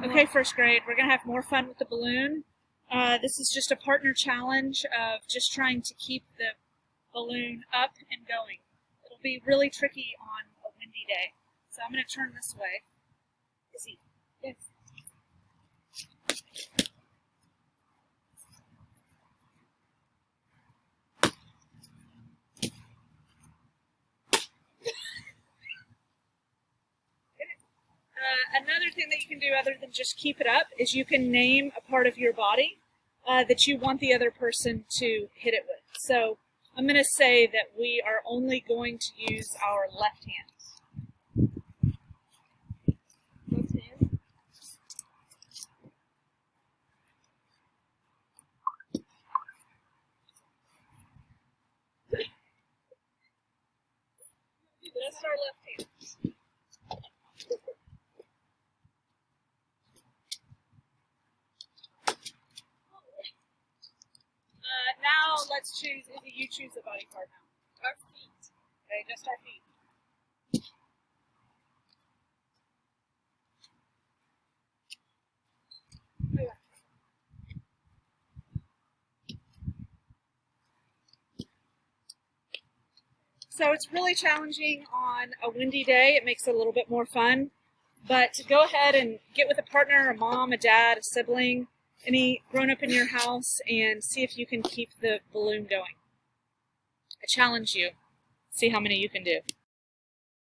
Okay, first grade, we're going to have more fun with the balloon. This is just a partner challenge of just trying to keep the balloon up and going. It'll be really tricky on a windy day. So I'm going to turn this way. Izzy. Yes. Another thing that you can do other than just keep it up is you can name a part of your body that you want the other person to hit it with. So I'm going to say that we are only going to use our left hand. Left hand. Just our left hand. Now let's choose, Izzy, you choose a body part now. Our feet. Okay, just our feet. So it's really challenging on a windy day. It makes it a little bit more fun. But go ahead and get with a partner, a mom, a dad, a sibling, any grown-up in your house, and see if you can keep the balloon going. I challenge you. See how many you can do.